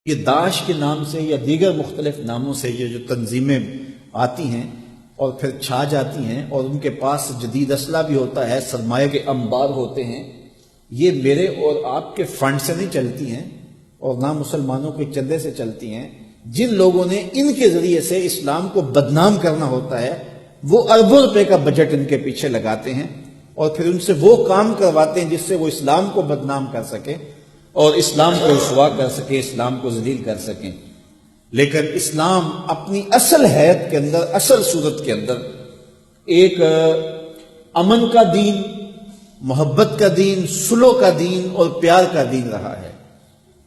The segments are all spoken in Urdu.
یہ داعش کے نام سے یا دیگر مختلف ناموں سے یہ جو تنظیمیں آتی ہیں اور پھر چھا جاتی ہیں اور ان کے پاس جدید اسلحہ بھی ہوتا ہے، سرمایہ کے انبار ہوتے ہیں، یہ میرے اور آپ کے فنڈ سے نہیں چلتی ہیں اور نہ مسلمانوں کے چندے سے چلتی ہیں۔ جن لوگوں نے ان کے ذریعے سے اسلام کو بدنام کرنا ہوتا ہے وہ اربوں روپے کا بجٹ ان کے پیچھے لگاتے ہیں اور پھر ان سے وہ کام کرواتے ہیں جس سے وہ اسلام کو بدنام کر سکیں اور اسلام کو رسوا کر سکیں، اسلام کو ذلیل کر سکیں۔ لیکن اسلام اپنی اصل حیت کے اندر، اصل صورت کے اندر ایک امن کا دین، محبت کا دین، صلح کا دین اور پیار کا دین رہا ہے۔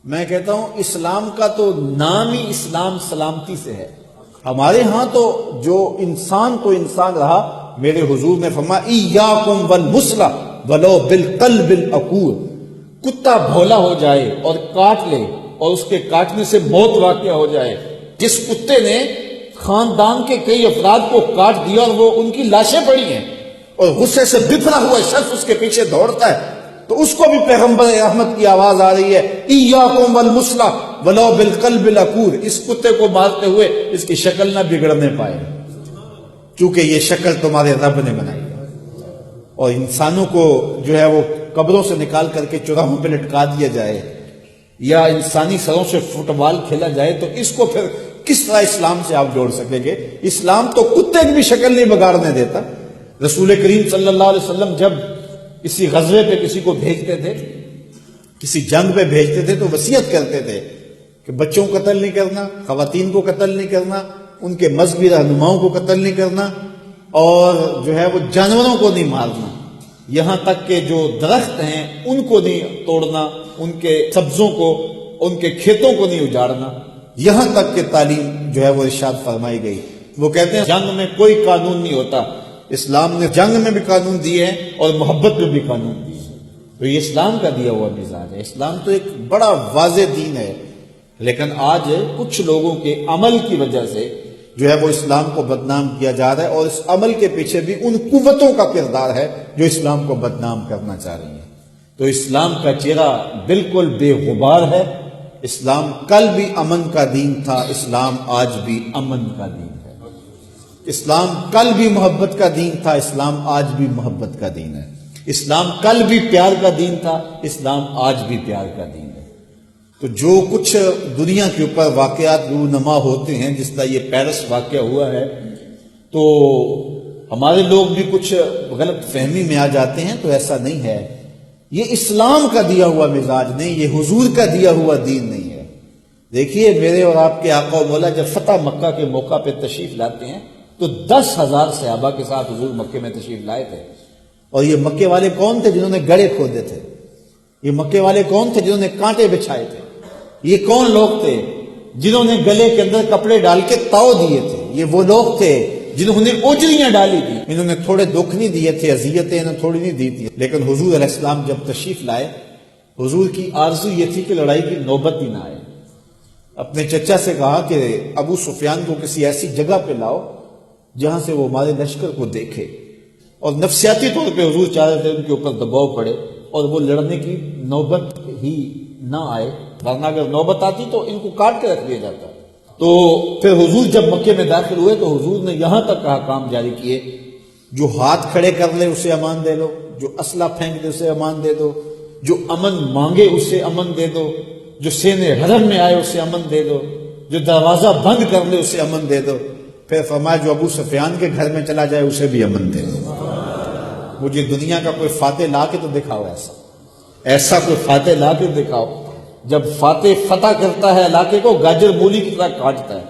میں کہتا ہوں اسلام کا تو نام ہی اسلام سلامتی سے ہے۔ ہمارے ہاں تو جو انسان تو انسان رہا، میرے حضور نے فرمایا ایاکم والمثلہ ولو بالقلب العقور، کتا بھولا ہو جائے اور کاٹ لے اور اس کے کاٹنے سے موت واقع ہو جائے، جس کتے نے خاندان کے کئی افراد کو کاٹ دیا اور وہ ان کی لاشیں پڑی ہیں اور غصے سے بفرا ہوا شخص اس کے پیچھے دوڑتا ہے، تو اس کو بھی پیغمبر رحمت کی آواز آ رہی ہے ایاکم والمثلہ ولو بالقلب العقور، اس کتے کو مارتے ہوئے اس کی شکل نہ بگڑنے پائے، چونکہ یہ شکل تمہارے رب نے بنائی ہے۔ اور انسانوں کو جو ہے وہ قبروں سے نکال کر کے چوراہوں پہ لٹکا دیا جائے یا انسانی سروں سے فٹ بال کھیلا جائے تو اس کو پھر کس طرح اسلام سے آپ جوڑ سکیں گے؟ اسلام تو کتے کی بھی شکل نہیں بگاڑنے دیتا۔ رسول کریم صلی اللہ علیہ وسلم جب کسی غزوے پہ کسی کو بھیجتے تھے، کسی جنگ پہ بھیجتے تھے تو وصیت کرتے تھے کہ بچوں کو قتل نہیں کرنا، خواتین کو قتل نہیں کرنا، ان کے مذہبی رہنماؤں کو قتل نہیں کرنا اور جو ہے وہ جانوروں کو نہیں مارنا، یہاں تک کہ جو درخت ہیں ان کو نہیں توڑنا، ان کے سبزوں کو، ان کے کھیتوں کو نہیں اجاڑنا، یہاں تک کہ تعلیم جو ہے وہ ارشاد فرمائی گئی۔ وہ کہتے ہیں جنگ میں کوئی قانون نہیں ہوتا، اسلام نے جنگ میں بھی قانون دیے ہیں اور محبت میں بھی قانون دیے ہیں۔ تو یہ اسلام کا دیا ہوا مزاج ہے۔ اسلام تو ایک بڑا واضح دین ہے، لیکن آج کچھ لوگوں کے عمل کی وجہ سے جو ہے وہ اسلام کو بدنام کیا جا رہا ہے اور اس عمل کے پیچھے بھی ان قوتوں کا کردار ہے جو اسلام کو بدنام کرنا چاہ رہی ہیں۔ تو اسلام کا چہرہ بالکل بے غبار ہے۔ اسلام کل بھی امن کا دین تھا، اسلام آج بھی امن کا دین ہے۔ اسلام کل بھی محبت کا دین تھا، اسلام آج بھی محبت کا دین ہے۔ اسلام کل بھی پیار کا دین تھا، اسلام آج بھی پیار کا دین ہے۔ تو جو کچھ دنیا کے اوپر واقعات رونما ہوتے ہیں، جس طرح یہ پیرس واقعہ ہوا ہے، تو ہمارے لوگ بھی کچھ غلط فہمی میں آ جاتے ہیں، تو ایسا نہیں ہے۔ یہ اسلام کا دیا ہوا مزاج نہیں، یہ حضور کا دیا ہوا دین نہیں ہے۔ دیکھیے میرے اور آپ کے آقا و مولا جب فتح مکہ کے موقع پہ تشریف لاتے ہیں تو 10,000 صحابہ کے ساتھ حضور مکے میں تشریف لائے تھے، اور یہ مکے والے کون تھے؟ جنہوں نے گڑھے کھودے تھے۔ یہ مکے والے کون تھے؟ جنہوں نے کانٹے بچھائے تھے۔ یہ کون لوگ تھے؟ جنہوں نے گلے کے اندر کپڑے ڈال کے تاؤ دیے تھے۔ یہ وہ لوگ تھے جنہوں نے اوجریاں ڈالی تھی۔ انہوں نے تھوڑے دکھ نہیں دیے تھے، اذیتیں انہوں تھوڑی نہیں دی تھی، لیکن حضور علیہ السلام جب تشریف لائے، حضور کی آرزو یہ تھی کہ لڑائی کی نوبت ہی نہ آئے۔ اپنے چچا سے کہا کہ ابو سفیان کو کسی ایسی جگہ پہ لاؤ جہاں سے وہ ہمارے لشکر کو دیکھے، اور نفسیاتی طور پہ حضور چاہ رہے تھے ان کے اوپر دباؤ پڑے اور وہ لڑنے کی نوبت ہی نہ آئے، ورنہ اگر نوبت آتی تو ان کو کاٹ کے رکھ دیا جاتا۔ تو پھر حضور جب مکے میں داخل ہوئے تو حضور نے یہاں تک احکام جاری کیے، جو ہاتھ کھڑے کر لے اسے امان دے دو، جو اسلحہ پھینک دے اسے امان دے دو، جو امن مانگے اسے امن دے دو، جو سینے حرم میں آئے اسے امن دے دو، جو دروازہ بند کر لے اسے امن دے دو۔ پھر فرمایا جو ابو سفیان کے گھر میں چلا جائے اسے بھی امن دے دو۔ مجھے دنیا کا کوئی فاتح لا کے تو دکھاؤ، ایسا کوئی فاتح لا کے دکھاؤ۔ جب فاتح فتح کرتا ہے علاقے کو گاجر مولی کی طرح کاٹتا ہے۔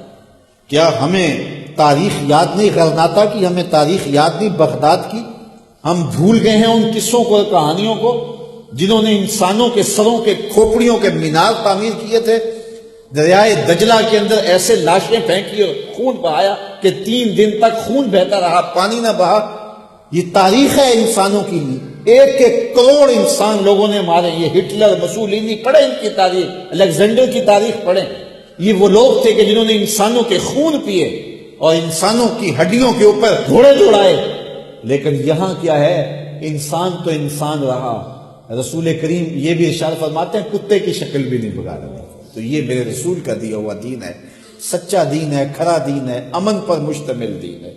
کیا ہمیں تاریخ یاد نہیں غرناطہ کی؟ ہمیں تاریخ یاد نہیں بغداد کی؟ ہم بھول گئے ہیں ان قصوں کو اور کہانیوں کو جنہوں نے انسانوں کے سروں کے کھوپڑیوں کے مینار تعمیر کیے تھے، دریائے دجلہ کے اندر ایسے لاشیں پھینکی اور خون بہایا کہ 3 دن تک خون بہتا رہا، پانی نہ بہا۔ یہ تاریخ ہے انسانوں کی، 1 کروڑ انسان لوگوں نے مارے۔ یہ ہٹلر، مسولینی، پڑھیں ان کی تاریخ، الیگزینڈر کی تاریخ پڑھیں۔ یہ وہ لوگ تھے کہ جنہوں نے انسانوں کے خون پیے اور انسانوں کی ہڈیوں کے اوپر گھوڑے دوڑائے۔ لیکن یہاں کیا ہے؟ انسان تو انسان رہا۔ رسول کریم یہ بھی ارشاد فرماتے ہیں کتے کی شکل بھی نہیں بگاڑ رہے۔ تو یہ میرے رسول کا دیا ہوا دین ہے، سچا دین ہے، کھرا دین ہے، امن پر مشتمل دین ہے۔